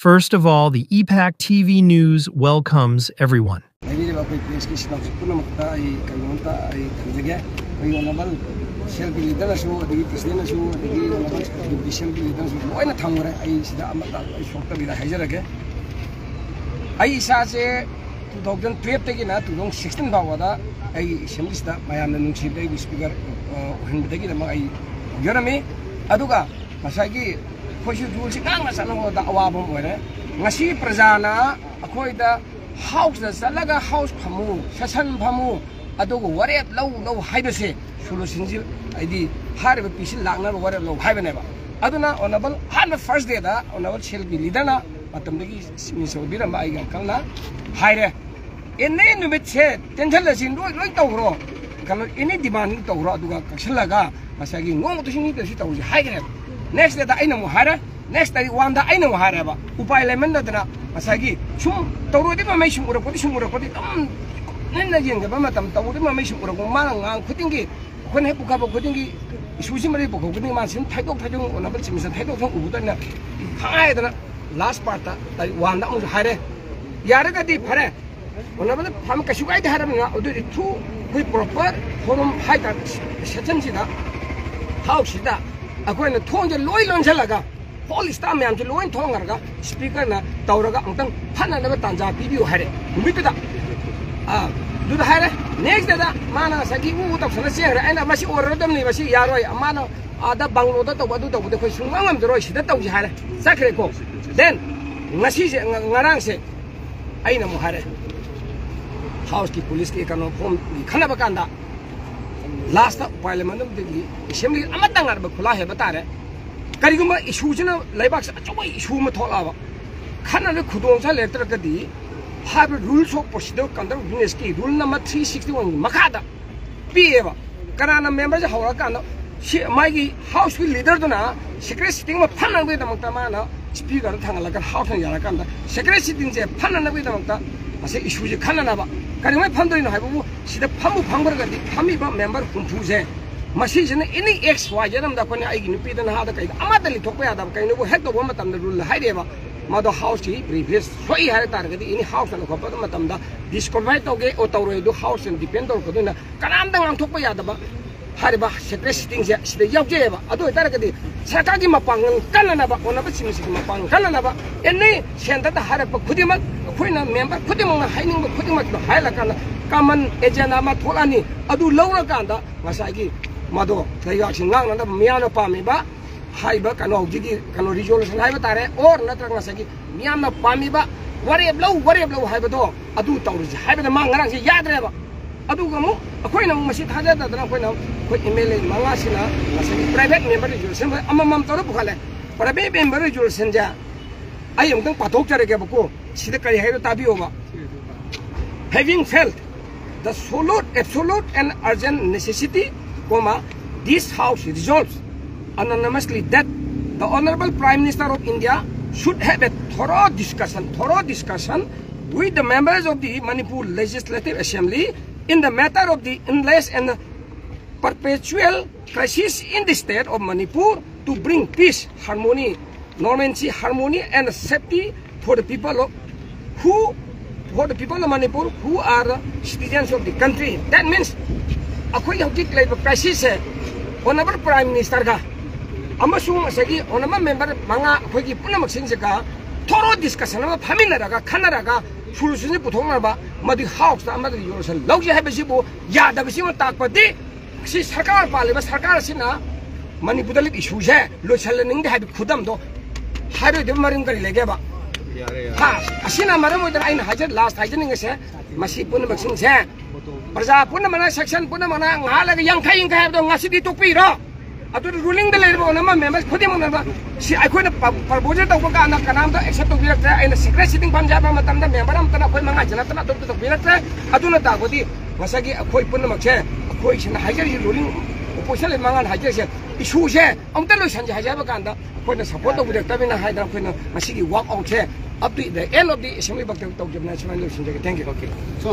First of all, the EPAC TV News welcomes everyone. Ngasi prajana akoi da house da salaga house phamu session phamu adugo waret low haibase solution ji aidi harbe pisil lagna waret low haibane ba aduna onable han first day da onable shell bi leader na matam dagi miso biramba ai gan kalna haire enne numit che tension la sin loi tawro kalo ini demand tawro aduga kaksalaga masagi ngom to sin ni tawji haire next day da aina mu hara next day one da aina mu hara ba upai lemon da na masagi sum tawro di ma mai sum ura kodi tam nenna jeng ba matam tawro di ma mai sum ura ko ma ngang khutingi khon he puka ba khutingi susi mari bu ko khutingi ma sin thaidok ona ba chimisa thaidok thong u da na phai da na last part da one da mu hare yara ga di phare ona ba pham ka shugai da haram na odu thu hui proper forum hai da section si da house da akoi na thong je loi lon chalaga police ta myam je loi thong ngarga speaker na tawraga angtang phana na tanja video hare numita do the hare next da mana sagi u ta sana se ra ana masi order dam ni masi yaroi amana ada banglo da tawadu da khoi sungam dro sida tawji hare sakre ko then ngasi je ngarang se aina mo hare house ki police ki kano form khana bakanda last parliament of the assembly amatang arba khula he batare kariguma issue jina laibak achoi issue ma thola khana le khudong sa letter ka di have rules of procedure conduct business ki rule number 361 makada pieva kanana members hawra kana magi house leader dona secret sitting ma phanang be damta mana speaker thangala kan house yara kan secret sitting je phanana be damta ase issue je khanana ba karima phandoi no haibu sida phamu phangbar ga di phami ba member kumpu je masi jena any x y janam da kone ai nupi da ha da kai amada li thokpa ya da kai no hek do ma tam da rule haide ba ma do house ki previous soi ha tar ga di any house na khopa ma tam da disqualify to ge o tawro do house and depend or ko na kanam da ngam thokpa ya da ba hari ba secret sitting je sida yaw je ba ado tar ga di sarkar gi mapang kanana ba ona ba chimi sigi mapang kanana ba enne senta da har ba khudima khoina member khudima na haining ba khudima da haila kana common agenda ma tholani adu lawra kan da ngasai mado kaya singang na miyano pami ba haiba kano jigi kano resolution haiba tare or natrang ngasagi miyano pami ba wari blow haiba do adu tawri haiba da mangarang si yadre ba adu gamu akoi na masi thaja da dra koi na koi email manga sina ngasagi private member resolution amam tawro bukhale private member resolution ja ai amtang pathok jare ke bako sida kai haiba tabiyo ba having felt the absolute and urgent necessity, this House resolves unanimously that the Honorable Prime Minister of India should have a thorough discussion with the members of the Manipur Legislative Assembly in the matter of the endless and perpetual crisis in the state of Manipur to bring peace, harmony, normalcy, harmony, and safety for the people of Manipur who are the citizens of the country. That means akoi hojik lai crisis hai honorable prime minister ga amasung asagi honorable member manga akoi ki punamak sing ka thorough discussion ma phamina raga khana raga solution puthong ba madi house da amadi resolution lawji hai basi bo ya da basi ma tak pati si sarkar pale ba sarkar sina manipur dalit issue hai lo chalaning da hai khudam do haro de marin kari lege ba ha asina maram oida aina hajar last hajaning se masi punamak sing se Praja pun mana section pun mana ngala ke yang kai do ngasi di topi ro atu ruling de le bo na ma members khodi mana ba si ai khoi na proposal to ka na kanam da accept to bi rakta ai na secret sitting punjab ma tam da member am tana khoi manga jana tana to bi rakta atu na ta godi masagi khoi pun ma che khoi sin hajar ruling opposition le manga hajar se issue se am ta lo san ja hajar ba kan da khoi na support to bi rakta bi na hai da khoi na masigi walk out che up to the end of the assembly back to jab national election. Thank you. Okay. So